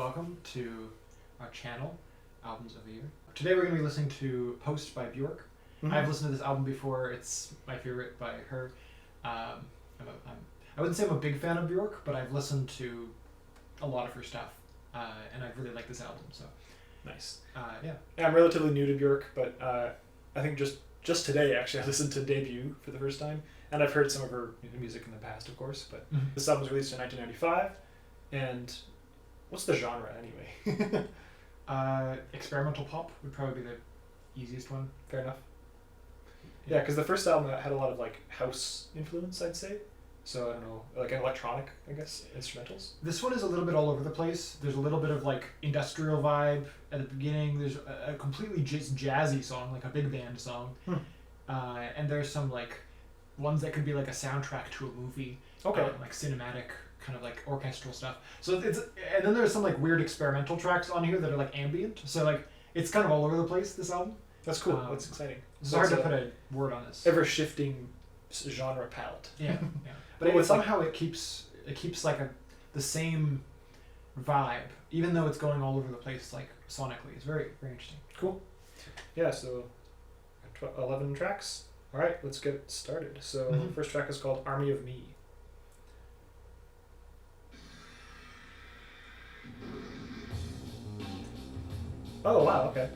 welcome to our channel, Albums of the Year. Today we're going to be listening to Post by Björk. I've listened to this album before. It's my favorite by her. I wouldn't say I'm a big fan of Björk, but I've listened to a lot of her stuff, and I really like this album. So nice. Yeah, I'm relatively new to Björk, but I think just today actually I listened to Debut for the first time, and I've heard some of her music in the past, of course. But this album was released in 1995, and what's the genre anyway? experimental pop would probably be the easiest one. Fair enough. Yeah, because the first album had a lot of like house influence, I'd say. So I don't know, like electronic, I guess, instrumentals. This one is a little bit all over the place. There's a little bit of like industrial vibe at the beginning. There's a completely just jazzy song, like a big band song. And there's some like ones that could be like a soundtrack to a movie. Okay. Like cinematic kind of like orchestral stuff. So and then there's some like weird experimental tracks on here that are like ambient. So like it's kind of all over the place, this album. That's cool. That's exciting. It's hard to put a word on this. Ever shifting genre palette. Yeah. But somehow it keeps like the same vibe, even though it's going all over the place, like sonically. It's very, very interesting. Cool. Yeah, so 11 tracks. All right, let's get started. So the first track is called Army of Me. Oh, wow, okay.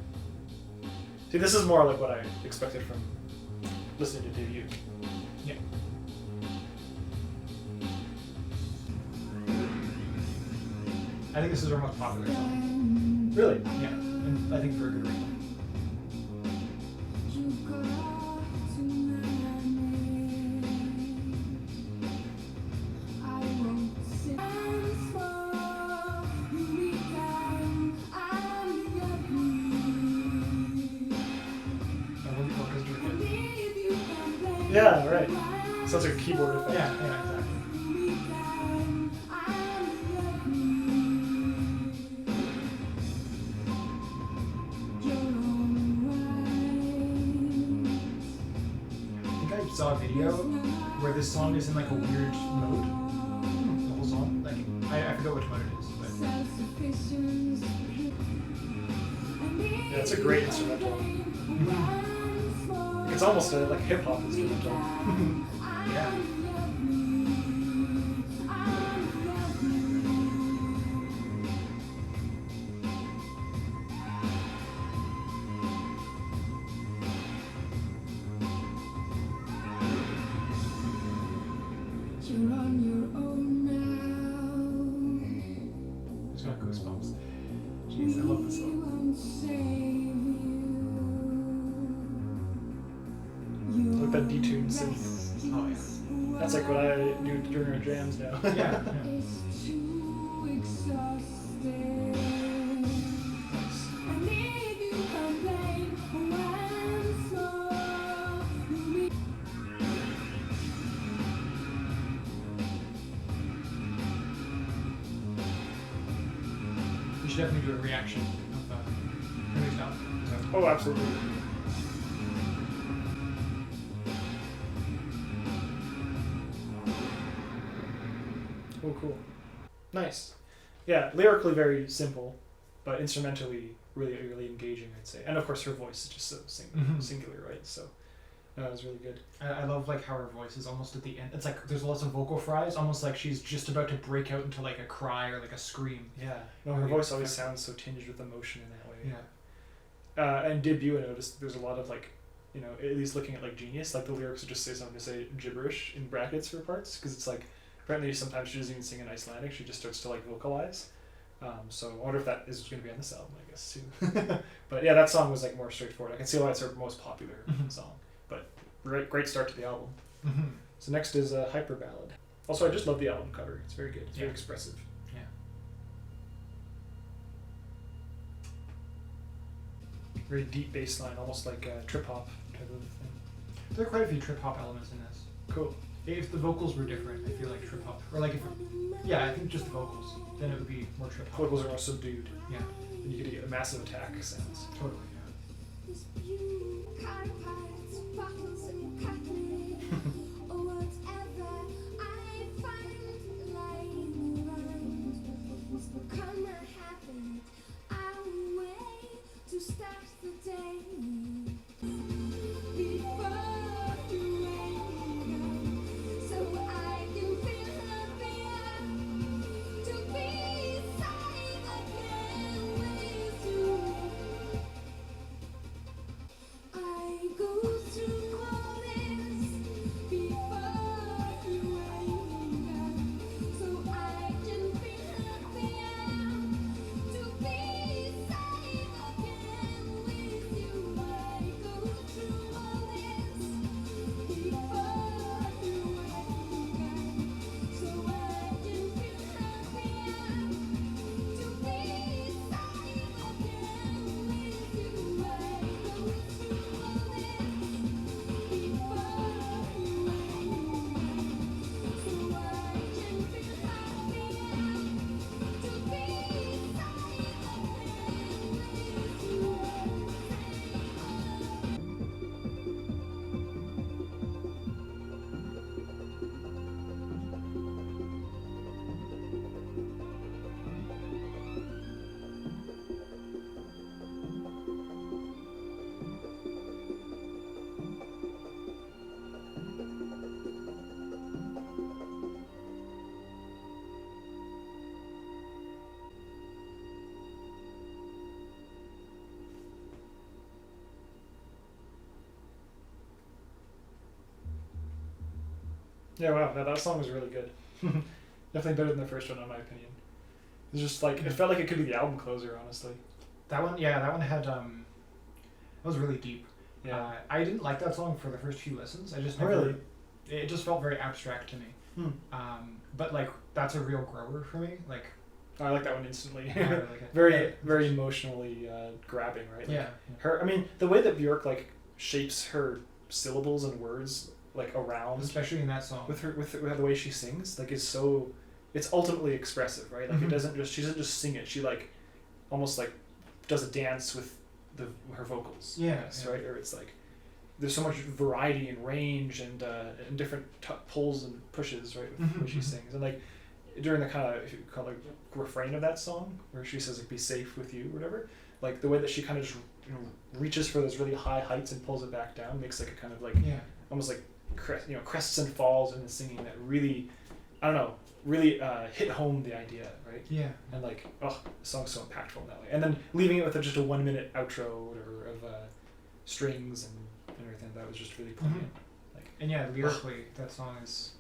See, this is more like what I expected from listening to Debut. Yeah. I think this is our most popular song. Really? Yeah, and I think for a good reason. Yeah, right. Sounds like a keyboard effect. Yeah, exactly. I think I saw a video where this song is in like a weird mode. The whole song. Like I forget which mode it is, but Yeah, it's a great instrumental. It's almost a like hip hop instrumental. yeah. You're on your own now. Just got goosebumps. Jeez, I love this song. Like that detuned synth. Oh yeah. That's like what I do during our jams now. Yeah. We should definitely do a reaction of her new album. So. Oh, absolutely. Cool. Nice. Yeah, lyrically very simple, but instrumentally really, really engaging, I'd say. And of course her voice is just so singular, right? So that was really good. I love like how her voice is almost at the end. It's like there's lots of vocal fries, almost like she's just about to break out into like a cry or like a scream. Yeah. No, her voice always sounds so tinged with emotion in that way. Yeah. And Debut, I noticed there's a lot of like, at least looking at like Genius, like the lyrics would just say something to say gibberish in brackets for parts, because it's like apparently sometimes she doesn't even sing in Icelandic, she just starts to like vocalize. So I wonder if that is going to be on this album, I guess, too. But yeah, that song was like more straightforward. I can see why it's her most popular song. But great start to the album. So next is Hyperballad. Also, I just love the album cover. It's very good. It's very expressive. Yeah. Very deep bass line, almost like a trip hop type of thing. There are quite a few trip hop elements in this. Cool. If the vocals were different, I feel like trip hop, or like I think just the vocals, then it would be more trip hop. Vocals are more subdued. Yeah. And you could get massive attack sounds. Totally. Yeah, wow, that song was really good. Definitely better than the first one, in my opinion. It's just like it felt like it could be the album closer, honestly. That one had that was really deep. Yeah. I didn't like that song for the first few listens. I just Oh, never. really? It just felt very abstract to me. But like that's a real grower for me. Like I like that one instantly. I really like it. Very emotionally grabbing, right? Like, Yeah. Her, I mean, the way that Björk like shapes her syllables and words like around, Especially in that song. with the way she sings, like is so, it's ultimately expressive, right? Like Mhm. she doesn't just sing it. She like almost like does a dance with her vocals. Yeah, Yes, yeah. right. Or it's like there's so much variety and range and different pulls and pushes, right, with Mhm, what she mhm. sings. And like during the kind of, if you call it, refrain of that song, where she says like "be safe with you" or whatever, like the way that she kind of just, reaches for those really high heights and pulls it back down makes like a kind of like Yeah. almost like crests and falls in the singing that really, I don't know, really hit home the idea, right? Yeah. And like, oh, the song's so impactful in that way. And then leaving it with just a 1 minute outro or of strings and everything, that was just really poignant. Like, And yeah, lyrically, that song is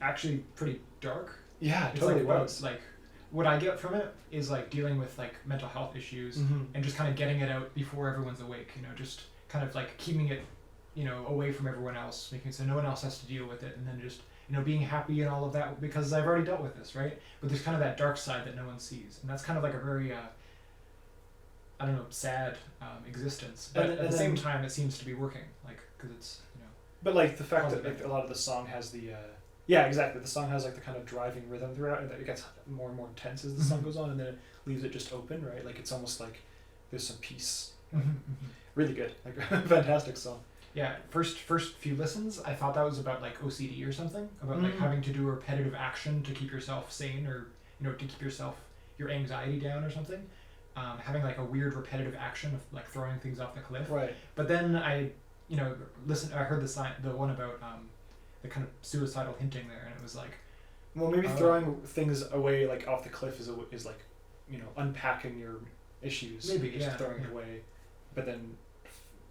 actually pretty dark. yeah, It's totally like was. like what I get from it is like dealing with like mental health issues Mhm. and just kind of getting it out before everyone's awake. You know, just kind of like keeping it, away from everyone else, making it so no one else has to deal with it, and then just being happy and all of that because I've already dealt with this, right? But there's kind of that dark side that no one sees, and that's kind of like a very I don't know, sad existence. But And at the then- same time, it seems to be working, like because it's But like the fact that Positive. like a lot of the song has the yeah, exactly, the song has like the kind of driving rhythm throughout, and that it gets more and more intense as the song Mhm. goes on, and then it leaves it just open, right? Like it's almost like there's some peace. Mhm. Really good, like fantastic song. Yeah, first few listens, I thought that was about like OCD or something, about like Mhm. having to do a repetitive action to keep yourself sane, or to keep your anxiety down or something. Having like a weird repetitive action of like throwing things off the cliff. Right. But then I heard the one about the kind of suicidal hinting there, and it was like, Well, maybe Oh. throwing things away like off the cliff is like, unpacking your issues. Maybe, just yeah, throwing yeah. it away, but then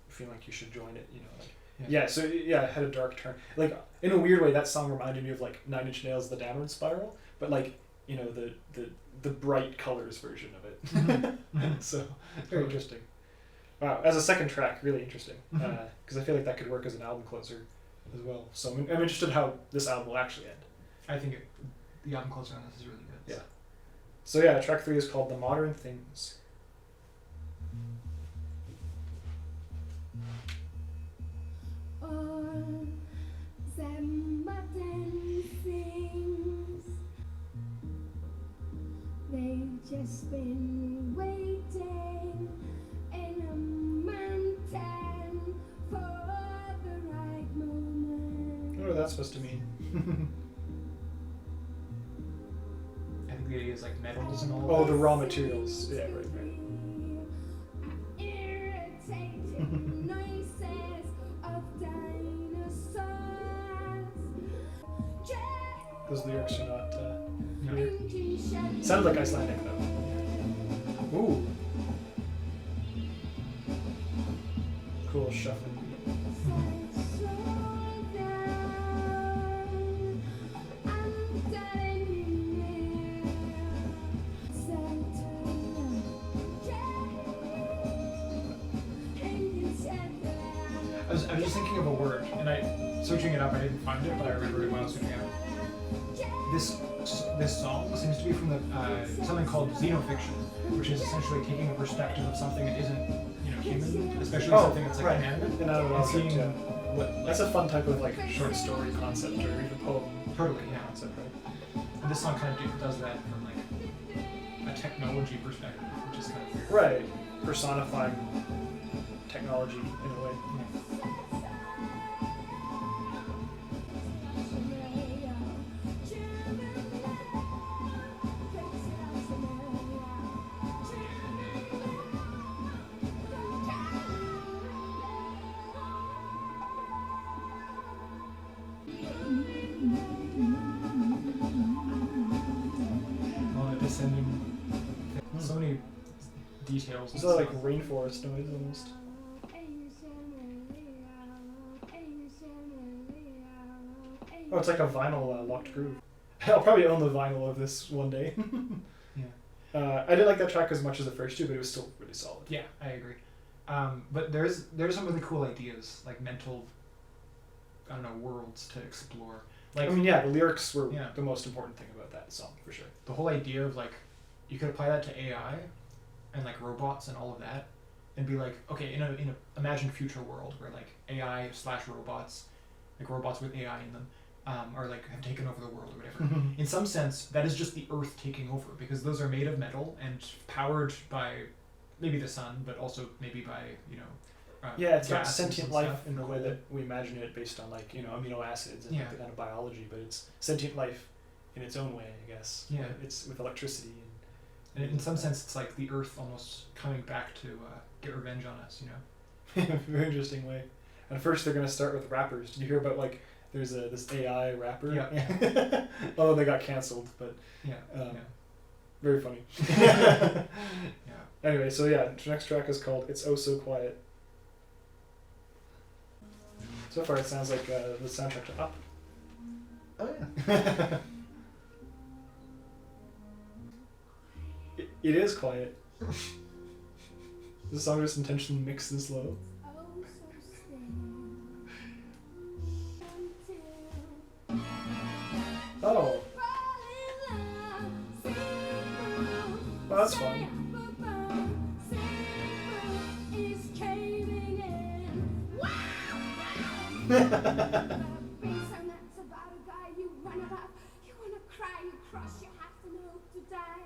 feeling like you should join it. Like, Yeah. yeah. So yeah, it had a dark turn. Like in a weird way, that song reminded me of like 9 Inch Nails' "The Downward Spiral," but like the bright colors version of it. Mhm. So very interesting. Wow, as a second track, really interesting. Mhm. Because I feel like that could work as an album closer as well. So I'm interested how this album will actually end. I think the album closer on this is really good. Yeah. So yeah, track 3 is called "The Modern Things." All them modern things, they've just been waiting in a mountain for the right moment. What are that supposed to mean? I think the idea is like metals and all. Oh, of the that. raw materials. Yeah, right. Irritating noises of dinosaurs. Those lyrics are not. No. It sounded like Icelandic though. Ooh. Cool shuffling beat. I was just thinking of a word, and searching it up, I didn't find it, but I remembered it when I was searching it up. This song seems to be from something called xenofiction, which is essentially taking a perspective of something that isn't human, especially something that's like right. inanimate, Inanimate and object, seeing yeah. what That's a fun type of like short story concept or even poem totally, yeah. concept, right? And this song kind of does that from like a technology perspective, which is kind of weird. Right. Personifying technology in a way. Descending. So many details. It's like rainforest noise almost. Oh, it's like a vinyl locked groove. I'll probably own the vinyl of this one day. Yeah. I didn't like that track as much as the first two, but it was still really solid. Yeah, I agree. But there's some really cool ideas, like mental, I don't know, worlds to explore. Like, I mean, yeah, the lyrics were Yeah. the most important thing about that song, for sure. the whole idea of like, you could apply that to AI, and like robots and all of that, and be like, okay, in a imagined future world where like AI / robots, like robots with AI in them, are like have taken over the world or whatever. In some sense, that is just the Earth taking over, because those are made of metal and powered by maybe the sun, but also maybe by Yeah, it's not gases sentient and life stuff. in the way that we imagine it based on like, amino acids and Yeah. like, the kind of biology, but it's sentient life in its own way, I guess. Yeah. It's with electricity And in some sense, it's like the Earth almost coming back to get revenge on us, in a very interesting way. And first they're gonna start with rappers. Did you hear about like there's this AI rapper? Yeah. Although they got canceled, but Yeah. very funny. Yeah. Anyway, so yeah, the next track is called "It's Oh So Quiet." So far, it sounds like the soundtrack to Up. Oh yeah. It is quiet. The song just intentionally mixed and slow. Oh, so still. Oh, Fall in love, simple. well, that's fun. Simple is caving in. Wow, wow. Being so nuts about a guy you wanna love, you wanna cry, you cross, you have to know to die.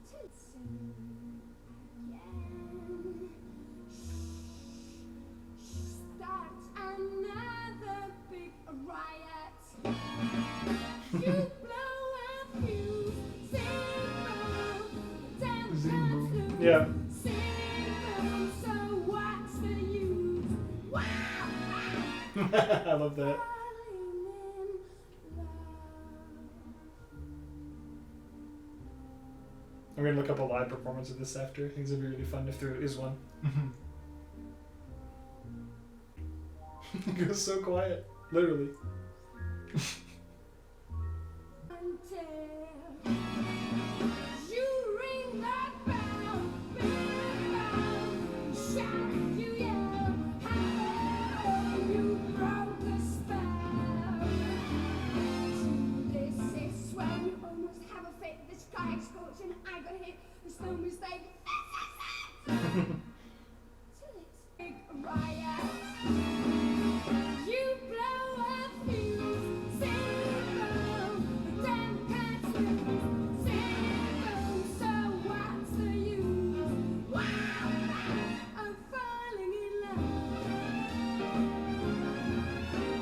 Too soon again. Start another big riot. You blow a fuse. Simple, damn Zoom boom. Yeah. simple. So what's the use? Wow, I love that. falling in love. I'm gonna look up a live performance of this after. I think it'd be really fun if there is one. It goes so quiet, literally. Until you ring that bell, big bell, shout, you yell, hello, you broke the spell. This is when you almost have a fit. The sky is scorching, I got hit. There's no mistake. Till it's big riot. You blow a fuse. Simple, the damn cat's loose. Simple, so what's the use? Wow, I'm falling in love.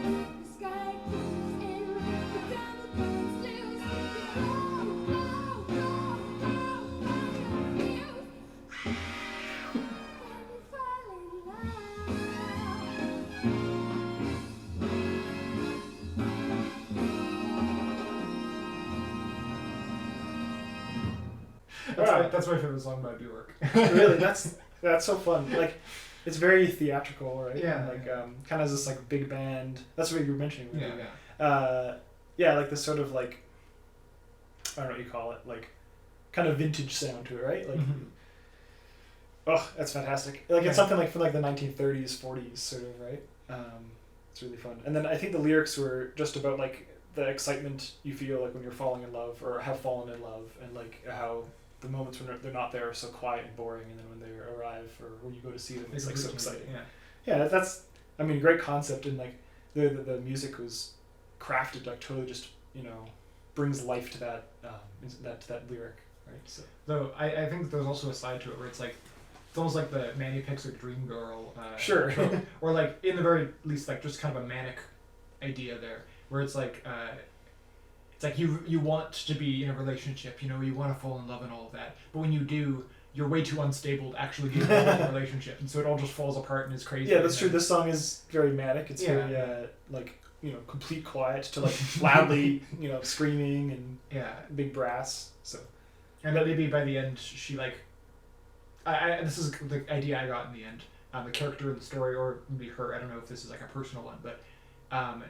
The sky comes in, the devil comes loose. You blow, blow, blow, blow your fuse. Then you fall in love. That's my favorite song by Björk. Really, that's so fun. Like, it's very theatrical, right? Yeah. And, like, kind of has this like big band. That's what you were mentioning. Yeah, Right? yeah. Yeah, like this sort of like, I don't know what you call it, like, kind of vintage sound to it, right? Like, oh, that's fantastic. Like, Yeah. it's something like from like the 1930s, 40s, sort of, right? It's really fun. And then I think the lyrics were just about like the excitement you feel like when you're falling in love or have fallen in love, and like how the moments when they're not there are so quiet and boring, and then when they arrive or when you go to see them, it's like so exciting. Yeah. Yeah, that's, I mean, great concept, and like the music was crafted like totally just brings life to that to that lyric, right? So Though I think there's also a side to it where it's like, it's almost like the Manny Pixar Dream Girl. Sure. Or like in the very least like just kind of a manic idea there, where it's like you want to be in a relationship, you want to fall in love and all of that, but when you do, you're way too unstable to actually be in a relationship, and so it all just falls apart and is crazy. yeah, that's true. This song is very manic. It's Yeah. very like complete quiet to like loudly screaming and Yeah, big brass. So and then maybe by the end she like, this is the idea I got in the end. The character in the story, or maybe her, I don't know if this is like a personal one, but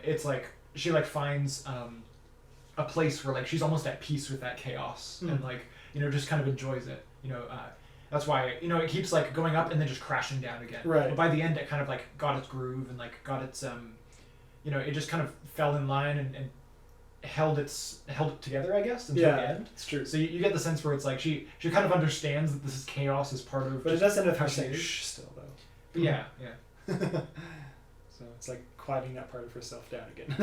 it's like she like finds a place where like she's almost at peace with that chaos and like just kind of enjoys it. That's why it keeps like going up and then just crashing down again. Right. But by the end, it kind of like got its groove and like got its it just kind of fell in line and held it together, I guess, until the end. It's true. So you get the sense where it's like she kind of understands that this is chaos is part of. But it does end up how her she saying is. shh still though. But yeah. So it's like quieting that part of herself down again.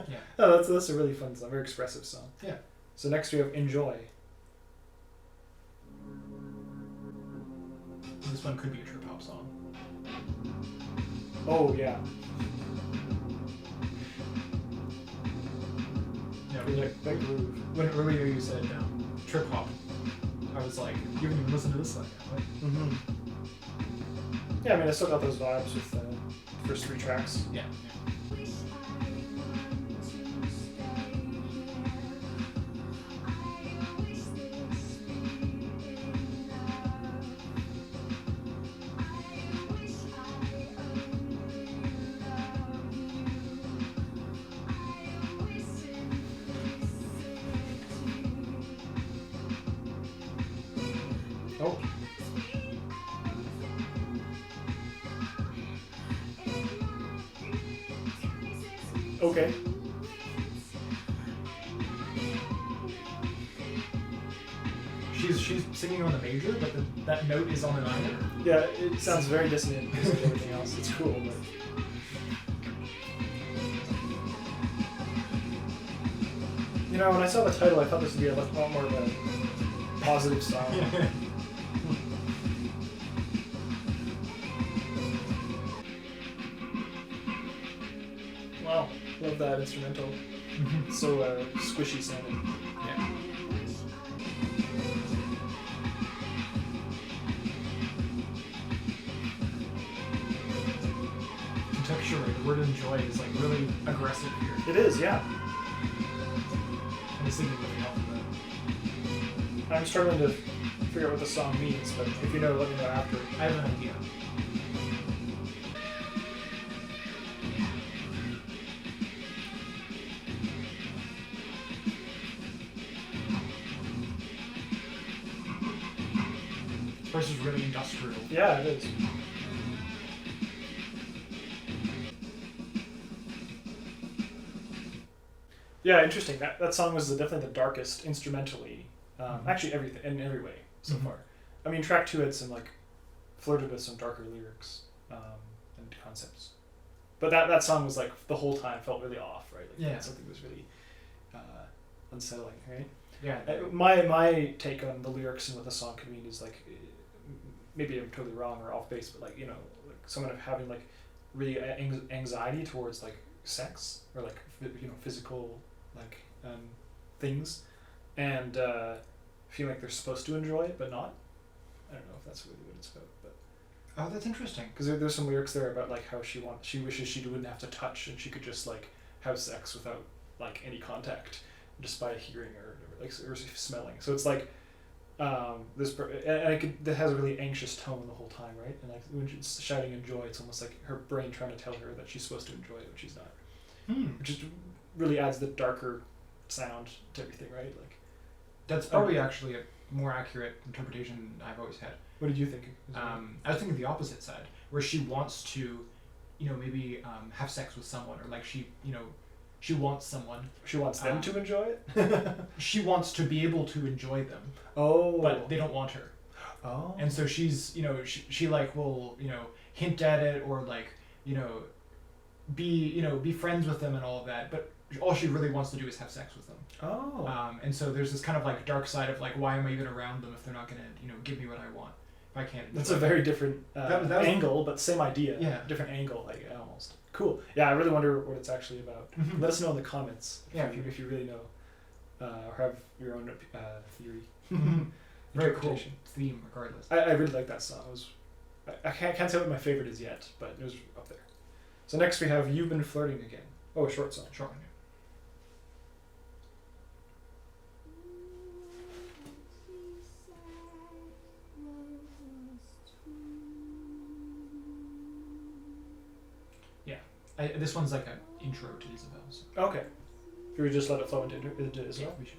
Yeah. Oh, that's a really fun song, very expressive song. Yeah. So next we have Enjoy. This one could be a trip hop song. Oh yeah. Yeah, That groove. when earlier you said trip hop, I was like, you haven't even listened to this song yet, right? Mm-hmm. Yeah, I mean I still got those vibes with the first 3 tracks. Yeah. Wish I want to stay here. I wish this be enough. I wish I only love you. I wish simplicity. Oh. Okay. She's singing on the major, but that note is on the minor. Yeah, it sounds very dissonant compared to everything else. It's cool, but when I saw the title, I thought this would be a lot more of a positive song. Wow, love that instrumental. So squishy sounding. Yeah. Contextually, the word enjoy is like really aggressive here. It is, yeah. And the singing really helps with that. I'm struggling to figure out what the song means, but if you know, let me know after. I have an idea. This verse is really industrial. Yeah, it is. Yeah, interesting. That song was definitely the darkest instrumentally. Actually, everything in every way so far. I mean, track 2 had some like flirted with some darker lyrics and concepts, but that song was like the whole time felt really off, right? Like, Yeah. something was really unsettling, right? Yeah. My take on the lyrics and what the song could mean is like, maybe I'm totally wrong or off base, but like like someone having like really anxiety towards like sex or like physical like things, and feeling like they're supposed to enjoy it but not. I don't know if that's really what it's about, but Oh, that's interesting. because there's some lyrics there about like how she wishes she wouldn't have to touch and she could just like have sex without like any contact, just by hearing or smelling. So it's like that has a really anxious tone the whole time, right? And like when she's shouting enjoy, it's almost like her brain trying to tell her that she's supposed to enjoy it, but she's not. Which is really adds the darker sound to everything, right? Like That's probably actually a more accurate interpretation I've always had. what did you think? I was thinking the opposite side, where she wants to, maybe have sex with someone, or like she wants someone. She wants them to enjoy it. She wants to be able to enjoy them, Oh. but they don't want her. Oh. And so she's, she like will, hint at it or like, be friends with them and all of that, but all she really wants to do is have sex with them. Oh. And so there's this kind of like dark side of like, why am I even around them if they're not gonna, give me what I want? If I can't. That's a very different that was- angle, but same idea. Yeah. Different angle, like almost. Cool. Yeah, I really wonder what it's actually about. Mhm. Let us know in the comments. Yeah. If you really know, or have your own theory. Very cool interpretation. theme, regardless. I really like that song. I can't say what my favorite is yet, but it was up there. So next we have You've Been Flirting Again. Oh, a short song. Short one. This one's like intro to Isobel. So. Okay. Should we just let it flow into Isobel? Yeah, we should.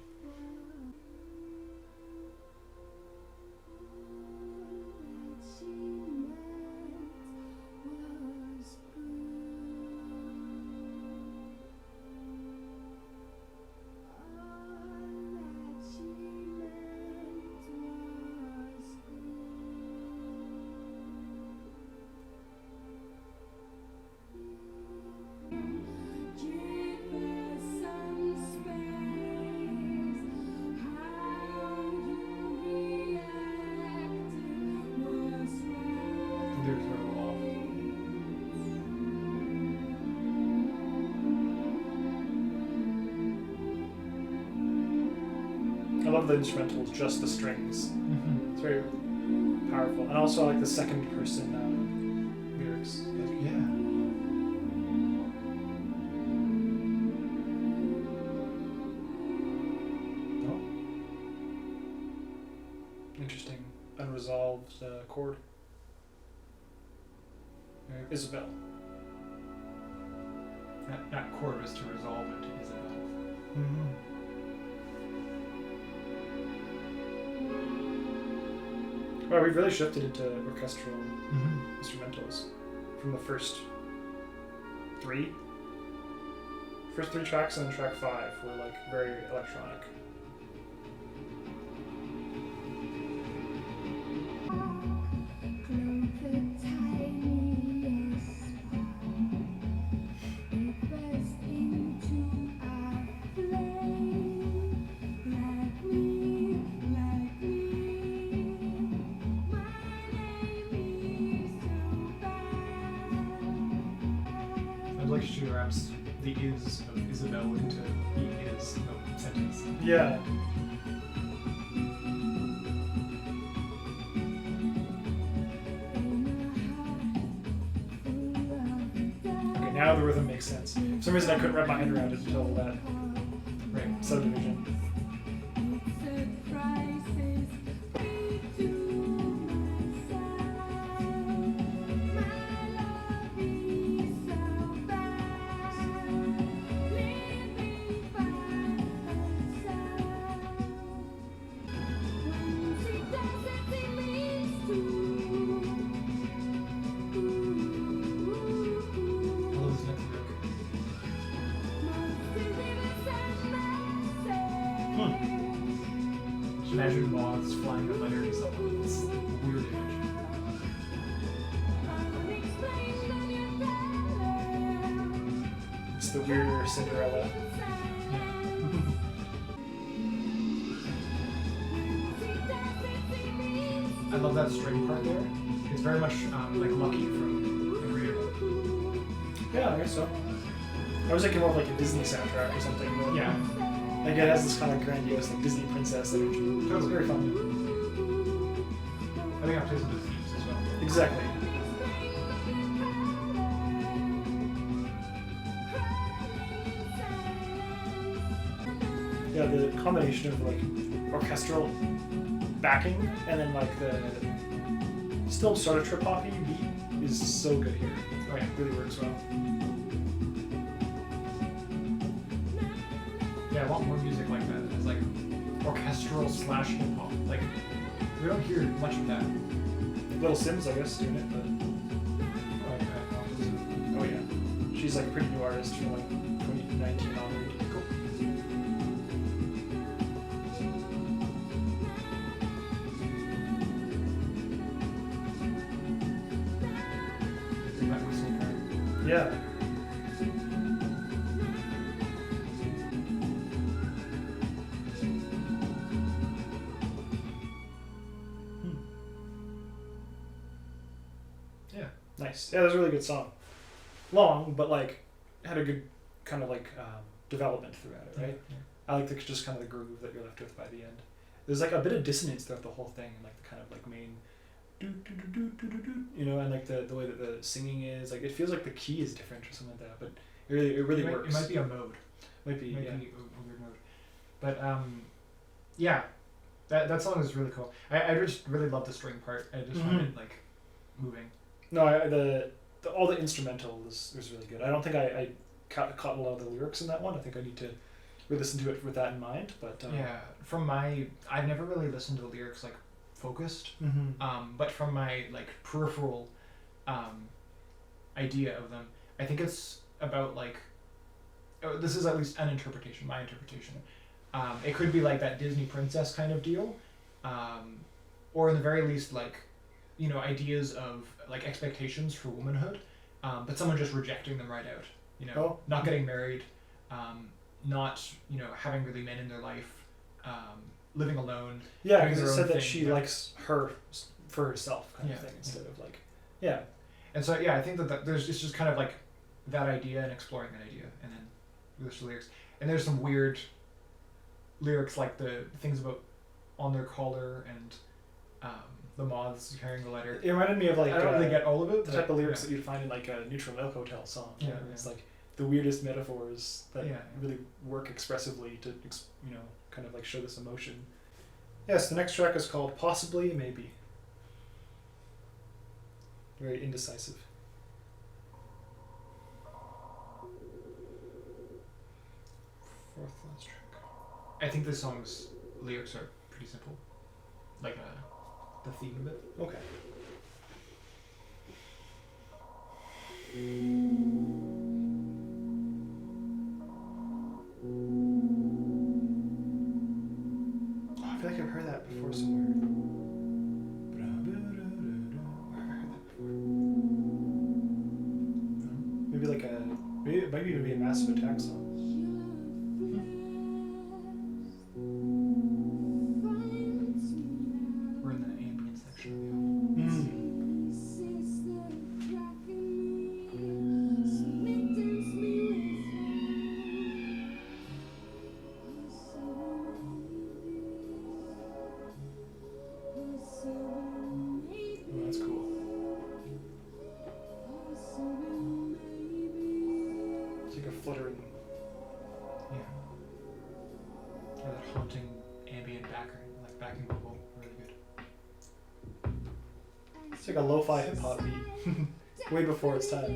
I love the instrumentals, just the strings. Mm-hmm. It's very powerful. And also I like the second person lyrics. Yeah. Oh. Interesting. Unresolved chord. Isobel. That chord was to resolve into Isobel. Mm-hmm. Well, we've really shifted into orchestral instrumentals from the first three tracks, and then track 5 were like very electronic. I'd like she wraps the is of Isobel into he is the sentence. Yeah. Okay, now the rhythm makes sense. For some reason I couldn't wrap my head around it until that subdivision. Imagine moths flying up under someone. It's a weird image. It's the weirder Cinderella. I love that string part there. It's very much like Lucky from Maria. Yeah, I guess so. I was thinking more of like a Disney soundtrack or something. But Yeah. like it has this kind of grandiose like Disney princess energy. It's very fun. I think I plays with the themes as well. Exactly. Yeah, the combination of like orchestral backing and then like the still sort of trip hoppy beat is so good here. Oh yeah. It really works well. Yeah, I want more music like that. It's like orchestral / hip hop. Like we don't hear much of that. Little Sims, I guess, doing it, but oh yeah, she's like a pretty new artist from like 2019 onward. Cool. That whistle part. Yeah. Yeah. Nice. Yeah, that was a really good song. Long, but like had a good kind of like development throughout it, right? Yeah. I like just kind of the groove that you're left with by the end. There's like a bit of dissonance throughout the whole thing, and like the kind of like main, you know, and like the way that the singing is, like it feels like the key is different or something like that, but it really works. It might be a mode. Might be Be yeah. a weird mode. But yeah, that song is really cool. I just really love the string part. I just find it like moving. No, the all the instrumental was really good. I don't think I caught a lot of the lyrics in that one. I think I need to re-listen to it with that in mind. But I've never really listened to the lyrics like focused, but from my like peripheral idea of them, I think it's about like, this is at least an interpretation, my interpretation. It could be like that Disney princess kind of deal, or in the very least like, you know, ideas of like expectations for womanhood, but someone just rejecting them right out. You know, not getting married, not, you know, having really men in their life, living alone. Yeah, because it said that she likes her for herself kind of thing instead of like, And so I think that there's it's just kind of like that idea and exploring that idea, and then with the lyrics. And there's some weird lyrics like the things about on their collar and the moths carrying the letter. It reminded me of like, I don't really get all of it. The type of lyrics that you'd find in like a Neutral Milk Hotel song. Yeah, It's like the weirdest metaphors that really work expressively to, you know, kind of like show this emotion. Yes, the next track is called Possibly Maybe. Very indecisive. Fourth last track. I think this song's lyrics are pretty simple, like the theme of it. Okay. Oh, I feel like I've heard that before somewhere. Where have I heard that before? Maybe like it might even be a Massive Attack song. We're in the ambient section of the album. Oh, that's cool. It's like a fluttering. Yeah. Or that haunting ambient backing vocal, really good. It's like a lo-fi hip-hop beat. Way before its time.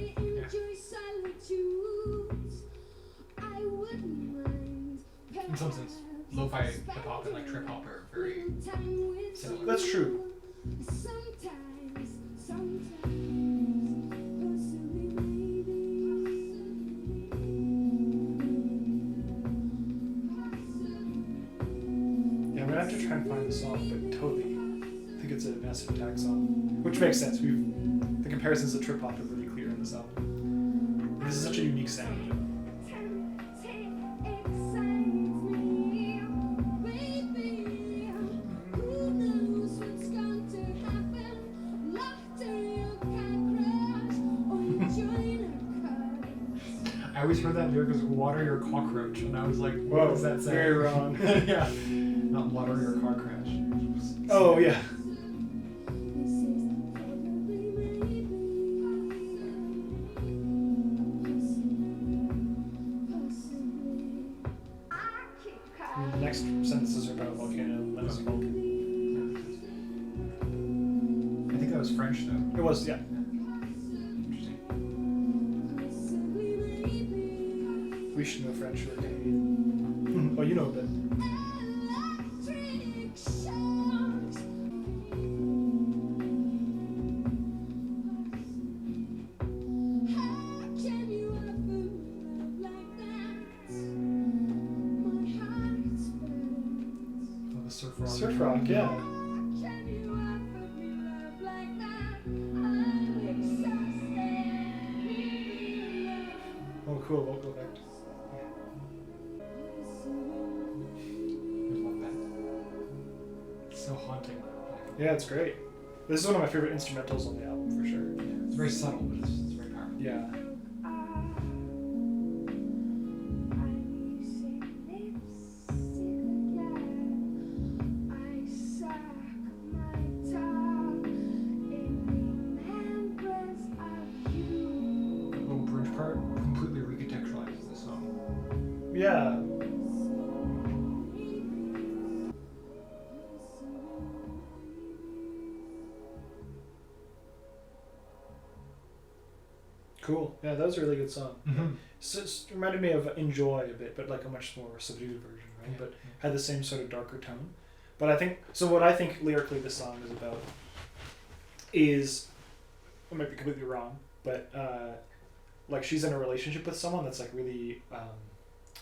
In some sense, lo-fi hip-hop and like trip-hop are very similar. That's true. Yeah, I'm gonna have to try and find the song, but totally think it's a Massive Attack song. Which makes sense. The comparisons to trip hop are really clear in this album. This is such a unique sound. I always heard that lyric as water your cockroach, and I was like, Whoa, what does that say? very wrong. Yeah, not water your car crash. Oh, yeah. The next sentences are about volcano. That was called. I think that was French though. It was, yeah. Interesting. We should know French or Canadian. Oh, you know a bit. Oh, the surf rock. Surf rock, yeah. Oh, cool vocal effect. I love that. It's so haunting. Yeah, it's great. This is one of my favorite instrumentals on the album for sure. Yeah, it's very subtle, but it's very powerful. Yeah. The little bridge part completely recontextualizes the song. Yeah. Cool. Yeah, that was a really good song. Mm-hmm. So it reminded me of Enjoy a bit, but like a much more subdued version, right? Yeah. But had the same sort of darker tone. But I think so. What I think lyrically this song is about is, I might be completely wrong, but like she's in a relationship with someone that's like really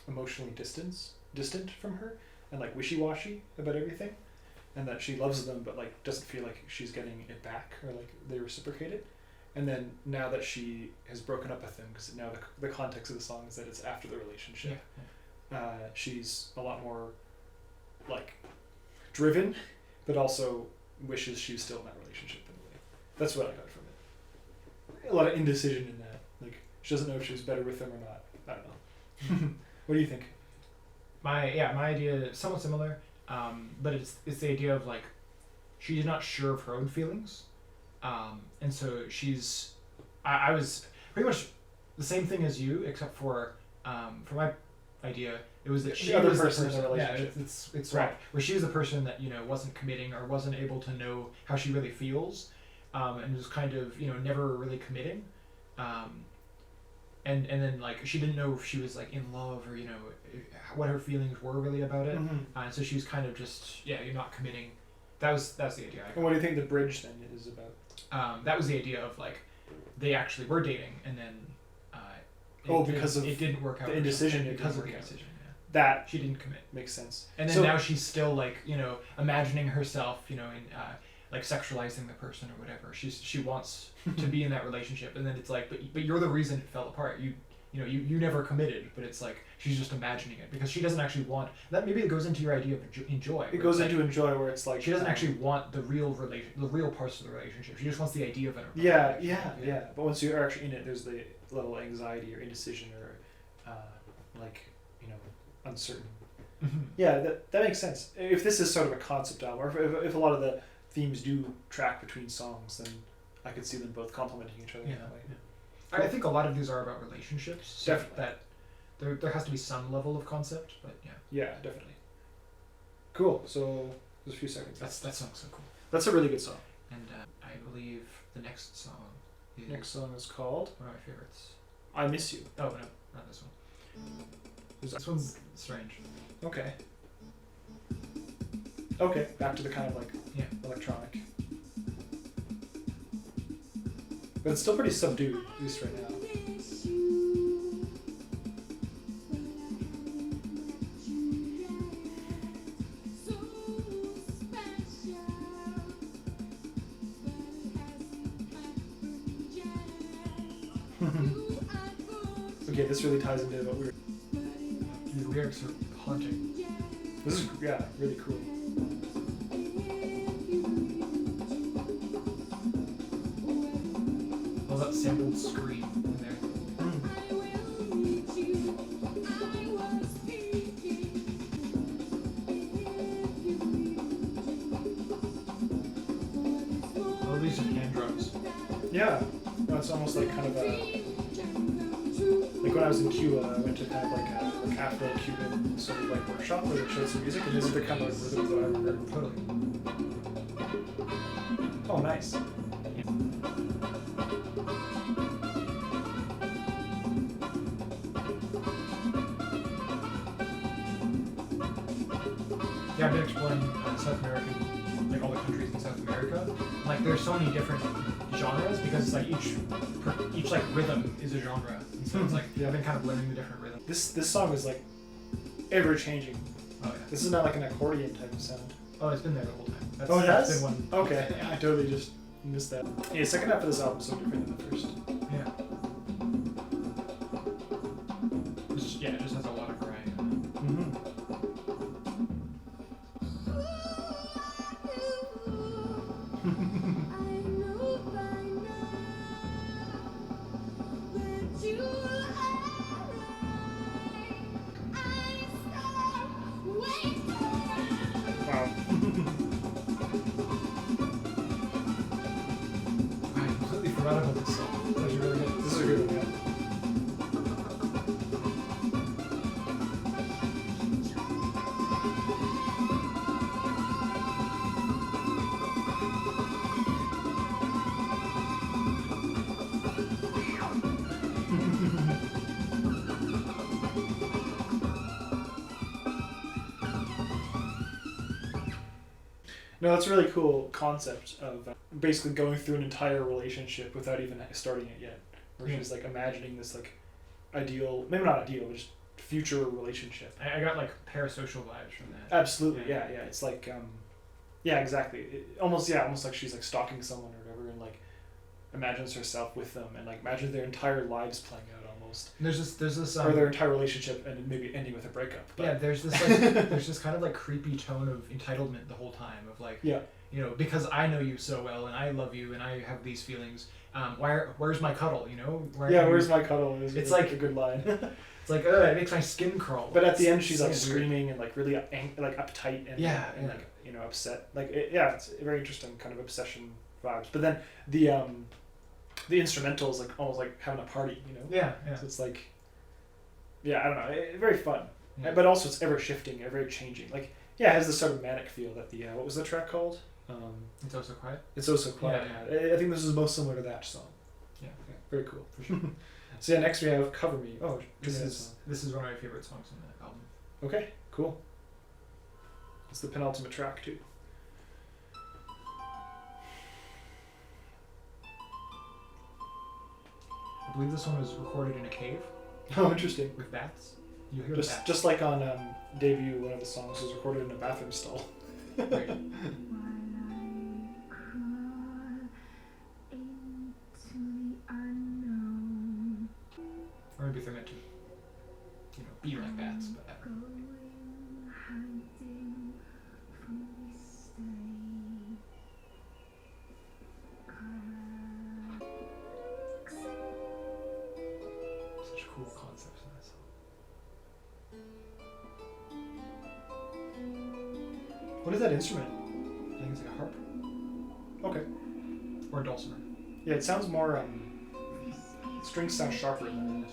emotionally distant from her, and like wishy-washy about everything, and that she loves them but like doesn't feel like she's getting it back or like they reciprocate it. And then now that she has broken up with him, because now the context of the song is that it's after the relationship, she's a lot more like driven, but also wishes she was still in that relationship in a way. That's what I got from it. A lot of indecision in that. Like she doesn't know if she was better with him or not. I don't know. What do you think? My idea is somewhat similar, but it's the idea of like she's not sure of her own feelings, and so I was pretty much the same thing as you, except for my idea it was that she other was the person in person. the relationship. Yeah, it's Right. right. Where she was the person that wasn't committing or wasn't able to know how she really feels, and was kind of never really committing, and then like she didn't know if she was like in love or what her feelings were really about it, and so she was kind of just you're not committing. That's the idea. And what do you think the bridge then is about? That was the idea of like they actually were dating, and then because it didn't work out the indecision, because of it the didn't work out. indecision. That She didn't commit. makes sense. And then now she's still like imagining herself in like sexualizing the person or whatever. She wants to be in that relationship, and then it's like but you're the reason it fell apart. You never committed, but it's like she's just imagining it because she doesn't actually want that. Maybe it goes into your idea of enjoy. It goes into enjoy, where it's like she doesn't actually want the real parts of the relationship. She just wants the idea of it. Yeah. But once you're actually in it, there's the little anxiety or indecision or uncertain. Mm-hmm. Yeah, that makes sense. If this is sort of a concept album, or if a lot of the themes do track between songs, then I could see them both complementing each other in that way. Yeah. I think a lot of these are about relationships. So Definitely. That there has to be some level of concept, but yeah. Yeah, definitely. Cool. So there's a few seconds. That song's so cool. That's a really good song. And I believe the next song is Next song is called one of my favorites. I Miss You. Oh no, not this one. This one's strange. Okay, back to the kind of like electronic. But it's still pretty subdued, at least right now. Okay, this really ties into what we were... The lyrics are haunting. This is, really cool. All that sampled scream in there. Oh, these are hand drums. Yeah, no, it's almost like kind of a... Like when I was in Cuba, I went to kind of like a Afro-Cuban sort of like workshop where they showed some music, and this is the kind of like rhythms that I remember. Totally. Oh, nice. Yeah, I've been exploring South American, like all the countries in South America. Like there's so many different genres because like each like rhythm is a genre, and so it's like I've been kind of learning the different rhythms. This song is like ever changing. Oh yeah. This is not like an accordion type of sound. Oh, it's been there the whole time. That's, Oh, it has? That's been one. Okay, I totally just missed that. Yeah, the second half of this album is so different than the first. Yeah. It just has a lot of variety. Wow. I completely forgot about this song. That was really good. This is a good one, yeah. No, that's a really cool concept of basically going through an entire relationship without even starting it yet. Where she's like imagining this like ideal, maybe not ideal, but just future relationship. I got like parasocial vibes from that. Absolutely, yeah. It's like, yeah, exactly. Almost like she's like stalking someone or whatever, and like imagines herself with them, and like imagines their entire lives playing out almost. And there's this or their entire relationship and maybe ending with a breakup. But yeah, there's this like there's this kind of like creepy tone of entitlement the whole time of like, yeah, you know, because I know you so well and I love you and I have these feelings. Where's my cuddle? You know? Where's my cuddle? It's like a good line. It's like, it makes my skin crawl. But at the end, she's like weird. Screaming and like really like uptight and like, you know, upset. Like it's a very interesting kind of obsession vibes. But then the instrumental is like almost like having a party, you know. Yeah. So it's like, I don't know, very fun. Yeah. But also it's ever shifting, ever changing. Like it has this sort of manic feel that the what was the track called? It's Also Quiet. It's Also Quiet. Yeah. I think this is most similar to that song. Yeah. Very cool. For sure. So next we have Cover Me. Oh, this is one of my favorite songs on that album. Okay, cool. It's the penultimate track too. I believe this one was recorded in a cave. Oh, interesting. With bats. You hear bats. Just like on Debut, one of the songs was recorded in a bathroom stall. Right. Or maybe they're meant to, you know, be like bats, but I don't know. Such cool concepts in that song. What is that instrument? I think it's like a harp. Okay. Or a dulcimer. Yeah, it sounds more strings sound sharper than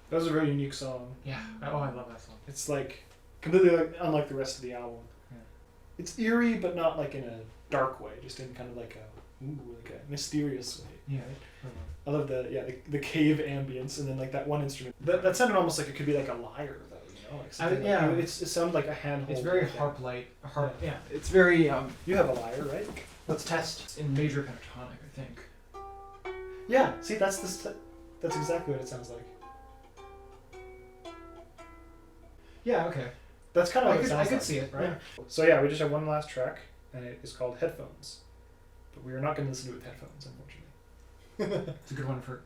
That was a very unique song. Yeah. Oh, I love that song. It's like completely unlike the rest of the album. Yeah. It's eerie, but not like in a dark way, just in kind of like a mysterious way. Yeah. I love the cave ambience, and then like that one instrument. That sounded almost like it could be like a lyre, though. You know, like something it sounded like a handhold. It's very harp-like. Yeah. It's very. You have a lyre, right? Let's test. It's in major pentatonic, I think. Yeah. See, that's exactly what it sounds like. Yeah. Okay. That's kind of what it sounds like. I could see it, right? Yeah. So yeah, we just have one last track, and it is called Headphones. But we are not going to listen to it with headphones, unfortunately. It's a good one for.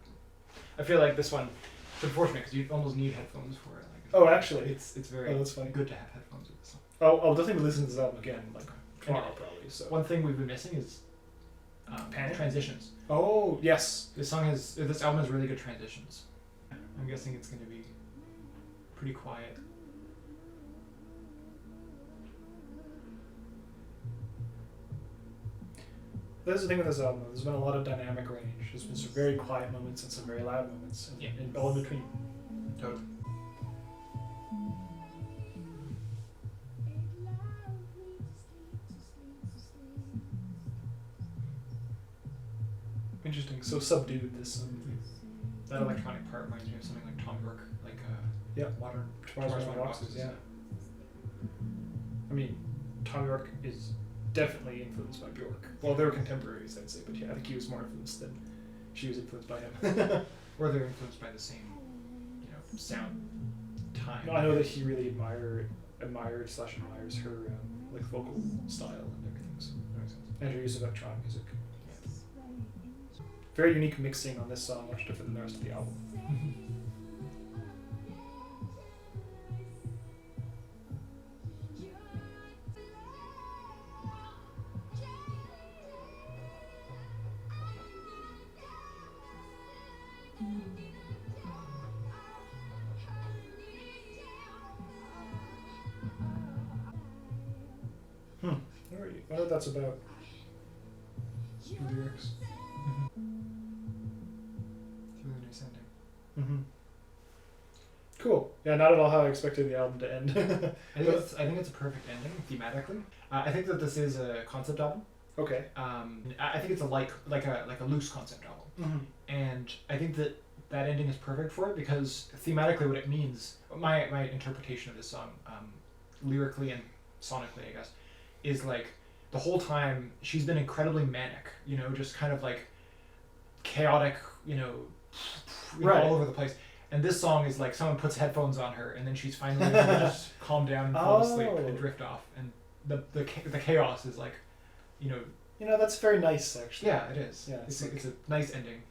I feel like this one. It's unfortunate because you almost need headphones for it. Like, oh, actually, it's very that's funny. good to have headphones with this song. I'll definitely listen to this album again, like tomorrow probably. So one thing we've been missing is transitions. Oh yes, This album has really good transitions. I'm guessing it's going to be pretty quiet. That's the thing with this album. There's been a lot of dynamic range. There's been some very quiet moments and some very loud moments, and all in between. Totally. Interesting. So subdued. That electronic part reminds me of something like Tom York, like Modern Tomorrow's Boxes. Yeah. I mean, Tom York is definitely influenced by Björk. Well, they were contemporaries, I'd say, but yeah, I think he was more influenced than she was influenced by him. Or they're influenced by the same, you know, sound time. No, I know that he really admires her like vocal style and everything. So that makes sense. And her use of electronic music. Yeah. Very unique mixing on this song, much different than the rest of the album. I wonder what that's about. The lyrics. It's a really nice ending. Cool. Yeah, not at all how I expected the album to end. I think it's a perfect ending thematically. I think that this is a concept album. Okay. I think it's like a loose concept album, and I think that ending is perfect for it because thematically, what it means, my interpretation of this song, lyrically and sonically, I guess, is like the whole time she's been incredibly manic, you know, just kind of like chaotic, you know, Right. all over the place. And this song is like someone puts headphones on her, and then she's finally able to just calm down and fall asleep and drift off. And the chaos is like, you know. You know, that's very nice, actually. Yeah, it is. Yeah, it's a nice ending.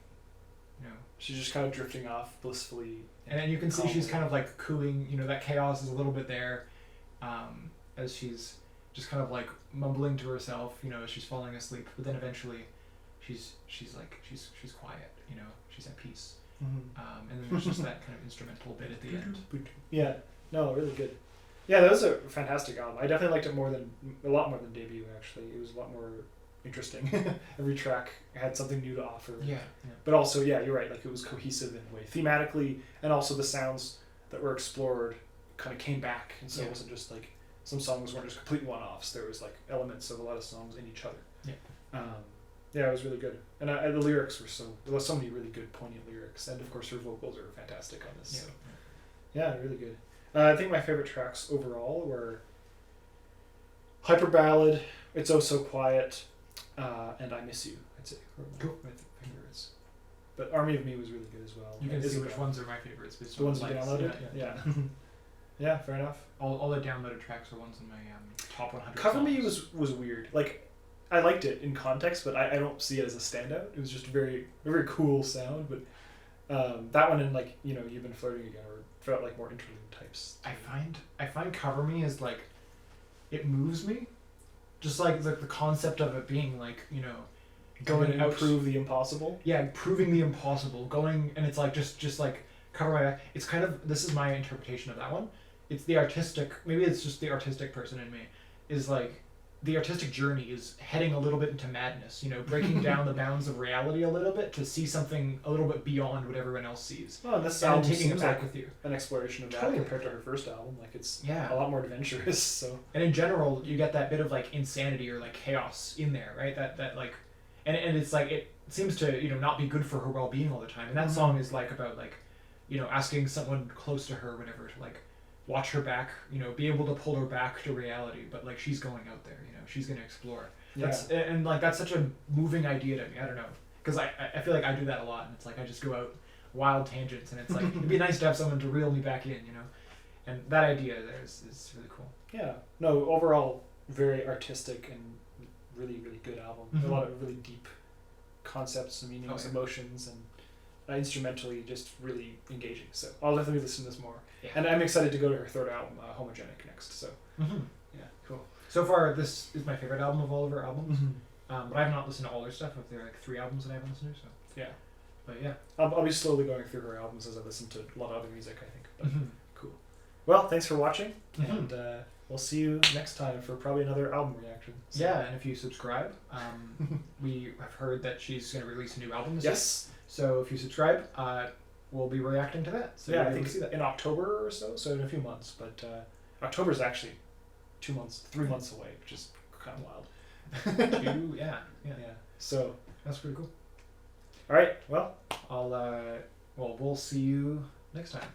You know. She's just kind of drifting off blissfully. And then you can see she's kind of like cooing. You know, that chaos is a little bit there, as she's just kind of like mumbling to herself. You know, as she's falling asleep. But then eventually, she's quiet. You know, she's at peace. And then there's just that kind of instrumental bit at the end. Yeah, no, really good. Yeah, that was a fantastic album. I definitely liked it a lot more than Debut, actually. It was a lot more interesting. Every track had something new to offer. Yeah. But also, yeah, you're right, like it was cohesive in a way. Thematically, and also the sounds that were explored kind of came back. And so it wasn't just like, some songs weren't just complete one-offs. There was like elements of a lot of songs in each other. Yeah. Yeah, it was really good. And the lyrics were there was so many really good, poignant lyrics. And of course, her vocals are fantastic on this. So. Yeah, really good. I think my favorite tracks overall were Hyperballad, It's Oh So Quiet, and I Miss You, I'd say. Cool. My favorites. But Army of Me was really good as well. You can see which ones are my favorites. Based The on ones you downloaded? Yeah. Yeah, fair enough. All the downloaded tracks are ones in my top 100 Cover songs. Me was weird. Like, I liked it in context, but I don't see it as a standout. It was just a very cool sound. But that one and like, you know, You've Been Flirting Again felt like more interlude types. I find Cover Me is like, it moves me, just like the concept of it being like, you know, going out, prove the impossible. Yeah, proving the impossible. Going and it's like just like cover my back. It's kind of, this is my interpretation of that one. It's the artistic. Maybe it's just the artistic person in me. Is like the artistic journey is heading a little bit into madness. You know, breaking down the bounds of reality a little bit to see something a little bit beyond what everyone else sees. Well, and this and album taking it seems back like with you. an exploration of that Totally. compared to her first album. Like it's Yeah. a lot more adventurous. So And in general, you get that bit of like insanity or like chaos in there, right? That like, and it's like it seems to, you know, not be good for her well-being all the time. And that song is like about like, you know, asking someone close to her, whatever, to like watch her back, you know, be able to pull her back to reality. But like she's going out there, you know, she's gonna explore. That's, and like that's such a moving idea to me. I don't know, because I feel like I do that a lot, and it's like I just go out wild tangents, and it's like it'd be nice to have someone to reel me back in, you know. And that idea there is really cool. yeah, no, overall very artistic and really good album. Mhm. A lot of really deep concepts and meanings, Oh, yeah. emotions, and instrumentally just really engaging. So I'll definitely listen to this more. Yeah. And I'm excited to go to her third album, Homogenic, next. So yeah, cool. So far, this is my favorite album of all of her albums. But I have not listened to all her stuff. There are like 3 albums that I haven't listened to. So Yeah, but yeah. I'll be slowly going through her albums as I listen to a lot of other music, I think. But Mhm. cool. Well, thanks for watching, Mhm. and we'll see you next time for probably another album reaction. So. Yeah, and if you subscribe, we have heard that she's going to release a new album this Yes. year. So if you subscribe, we'll be reacting to that. So Yeah, you'll I be able think to see that. in October or so in a few months. But October is actually 3 months away, which is kind of wild. Yeah. Yeah. So, That's pretty cool. all right. Well, We'll see you next time.